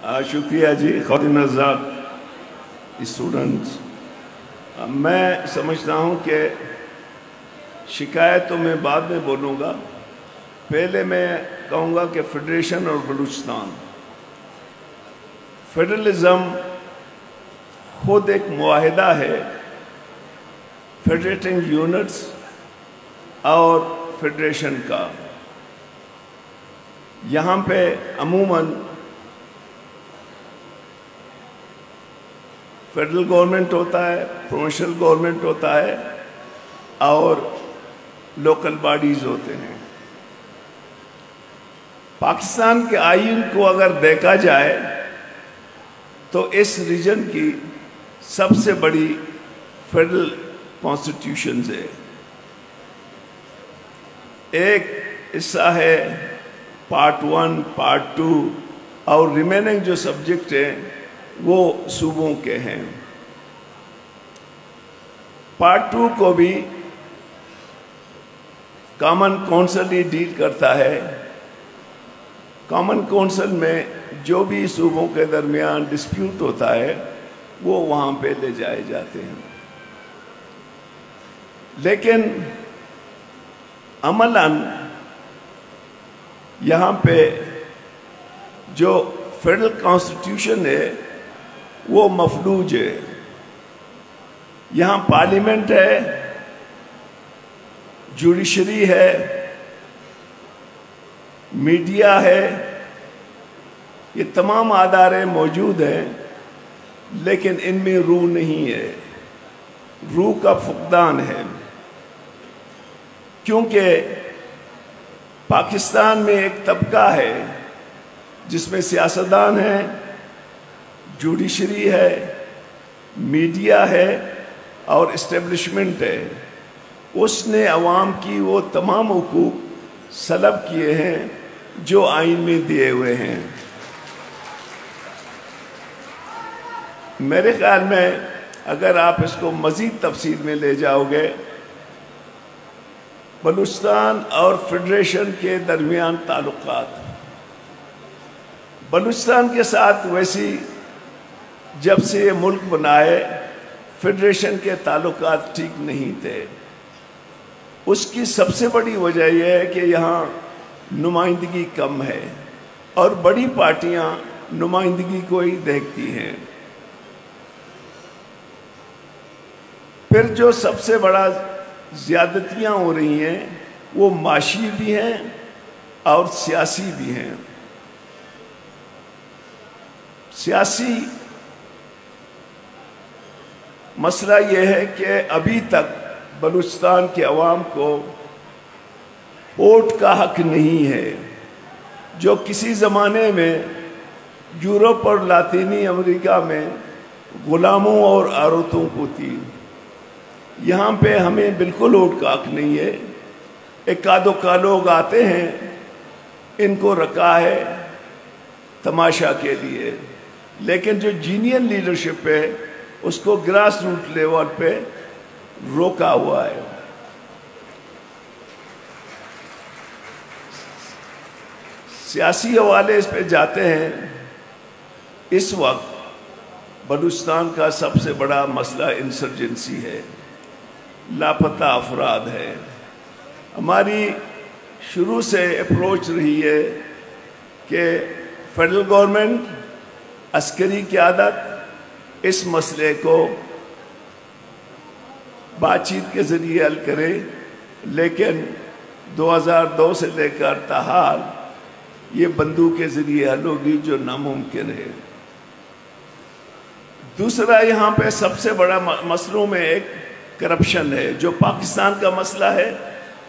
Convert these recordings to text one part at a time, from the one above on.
شکریہ جی خواتین حضرات اسٹوڈنٹس. میں سمجھتا ہوں کہ شکایت تو میں بعد میں بولوں گا. پہلے میں کہوں گا کہ فیڈریشن اور بلوچستان، فیڈرلزم خود ایک معاہدہ ہے فیڈریٹنگ یونٹس اور فیڈریشن کا. یہاں پہ عموماً فیڈرل گورنمنٹ ہوتا ہے، پروونشل گورنمنٹ ہوتا ہے اور لوکل باڈیز ہوتے ہیں. پاکستان کے آئین کو اگر دیکھا جائے تو اس ریجن کی سب سے بڑی فیڈرل کانسٹیٹیوشنز ہے. ایک حصہ ہے پارٹ 1، پارٹ 2 اور ریمیننگ جو سبجیکٹ ہیں وہ صوبوں کے ہیں. پارٹ 2 کو بھی کامن کونسل ہی ڈیل کرتا ہے. کامن کونسل میں جو بھی صوبوں کے درمیان ڈسپیوٹ ہوتا ہے وہ وہاں پہ لے جائے جاتے ہیں. لیکن عملاً یہاں پہ جو فیڈرل کانسٹیٹیوشن ہے وہ مفلوج ہے. یہاں پارلیمنٹ ہے، جوڈیشری ہے، میڈیا ہے، یہ تمام ادارے موجود ہیں، لیکن ان میں روح نہیں ہے. روح کا فقدان ہے، کیونکہ پاکستان میں ایک طبقہ ہے جس میں سیاستدان ہیں، جوڈیشری ہے، میڈیا ہے اور اسٹیبلشمنٹ ہے. اس نے عوام کی وہ تمام حقوق سلب کیے ہیں جو آئین میں دیے ہوئے ہیں. میرے خیال میں اگر آپ اس کو مزید تفصیل میں لے جاؤ گے، بلوچستان اور فیڈریشن کے درمیان تعلقات، بلوچستان کے ساتھ ویسی جب سے یہ ملک بنائے فیڈریشن کے تعلقات ٹھیک نہیں تھے. اس کی سب سے بڑی وجہ یہ ہے کہ یہاں نمائندگی کم ہے اور بڑی پارٹیاں نمائندگی کو ہی دیکھتی ہیں. پھر جو سب سے بڑا زیادتیاں ہو رہی ہیں وہ معاشی بھی ہیں اور سیاسی بھی ہیں. سیاسی مسئلہ یہ ہے کہ ابھی تک بلوچستان کے عوام کو ووٹ کا حق نہیں ہے، جو کسی زمانے میں یورپ اور لاطینی امریکہ میں غلاموں اور عورتوں کو تھی. یہاں پہ ہمیں بالکل ووٹ کا حق نہیں ہے. ایک آدھو کا لوگ آتے ہیں، ان کو رکھا ہے تماشا کے لیے، لیکن جو جینئر لیڈرشپ ہے اس کو گراس روٹ لیول پہ روکا ہوا ہے. سیاسی حوالے اس پہ جاتے ہیں. اس وقت بلوچستان کا سب سے بڑا مسئلہ انسرجنسی ہے، لاپتہ افراد ہے. ہماری شروع سے اپروچ رہی ہے کہ فیڈرل گورنمنٹ عسکری قیادت اس مسئلے کو بات چیت کے ذریعے حل کرے، لیکن 2002 سے لے کر تاحال یہ بندوق کے ذریعے حل ہوگی جو ناممکن ہے. دوسرا یہاں پہ سب سے بڑا مسئلوں میں ایک کرپشن ہے، جو پاکستان کا مسئلہ ہے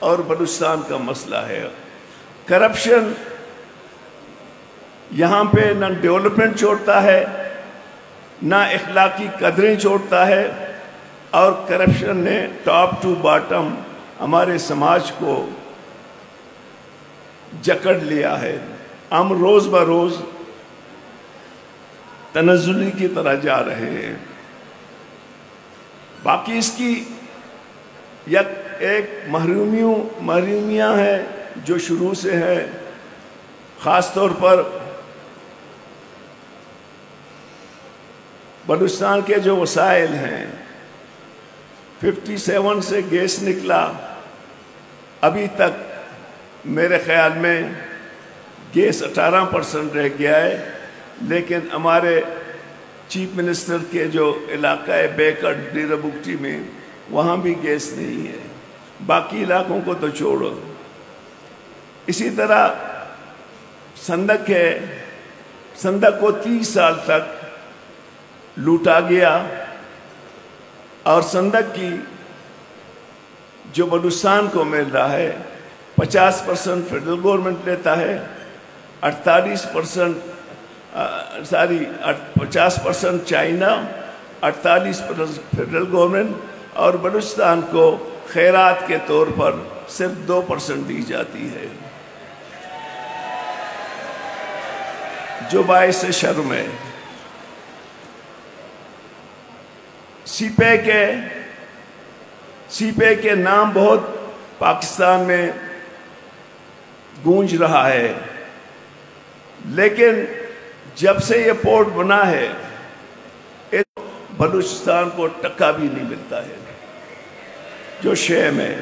اور بلوچستان کا مسئلہ ہے. کرپشن یہاں پہ نہ ڈیولپمنٹ چھوڑتا ہے، نہ اخلاقی قدریں چھوڑتا ہے، اور کرپشن نے ٹاپ ٹو باٹم ہمارے سماج کو جکڑ لیا ہے. ہم روز بروز تنزلی کی طرح جا رہے ہیں. باقی اس کی ایک محرومیاں ہیں جو شروع سے ہے، خاص طور پر بلوچستان کے جو وسائل ہیں 57 سے گیس نکلا، ابھی تک میرے خیال میں گیس 18% رہ گیا ہے، لیکن ہمارے چیف منسٹر کے جو علاقہ ہے بیکڑ ڈیرہ بگٹی میں، وہاں بھی گیس نہیں ہے، باقی علاقوں کو تو چھوڑو۔ اسی طرح سندک ہے، سندک کو 30 سال تک لوٹا گیا، اور سندک کی جو بلوچستان کو مل رہا ہے 50% فیڈرل گورنمنٹ لیتا ہے، 50% چائنا، 48% فیڈرل گورنمنٹ، اور بلوچستان کو خیرات کے طور پر صرف 2% دی جاتی ہے، جو باعث شرم ہے۔ سی پے کے نام بہت پاکستان میں گونج رہا ہے، لیکن جب سے یہ پورٹ بنا ہے بلوچستان کو ٹکا بھی نہیں ملتا ہے جو شیم ہے،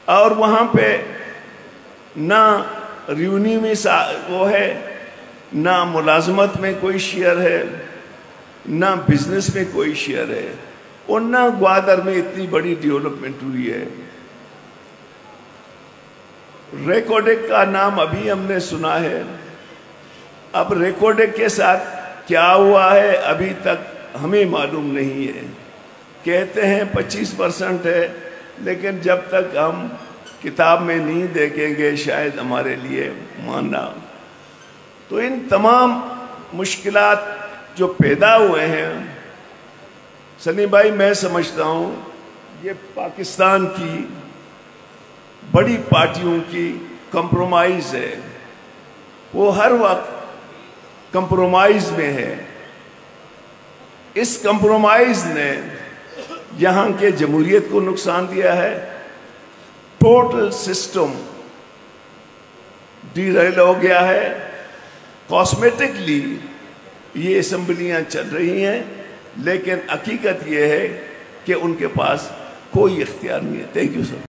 اور وہاں پہ نہ ریونیو میں وہ ہے، نہ ملازمت میں کوئی شیئر ہے، نہ بزنس میں کوئی شیئر ہے، اور نہ گوادر میں اتنی بڑی ڈیولپمنٹ ہوئی ہے۔ ریکوڈک کا نام ابھی ہم نے سنا ہے، اب ریکوڈک کے ساتھ کیا ہوا ہے ابھی تک ہمیں معلوم نہیں ہے۔ کہتے ہیں 25% ہے، لیکن جب تک ہم کتاب میں نہیں دیکھیں گے شاید ہمارے لیے ماننا۔ تو ان تمام مشکلات جو پیدا ہوئے ہیں سنی بھائی، میں سمجھتا ہوں یہ پاکستان کی بڑی پارٹیوں کی کمپرومائز ہے، وہ ہر وقت کمپرومائز میں ہے۔ اس کمپرومائز نے یہاں کے جمہوریت کو نقصان دیا ہے، ٹوٹل سسٹم ڈیریل ہو گیا ہے، کاسمیٹکلی یہ اسمبلیاں چل رہی ہیں، لیکن حقیقت یہ ہے کہ ان کے پاس کوئی اختیار نہیں ہے۔ Thank you sir.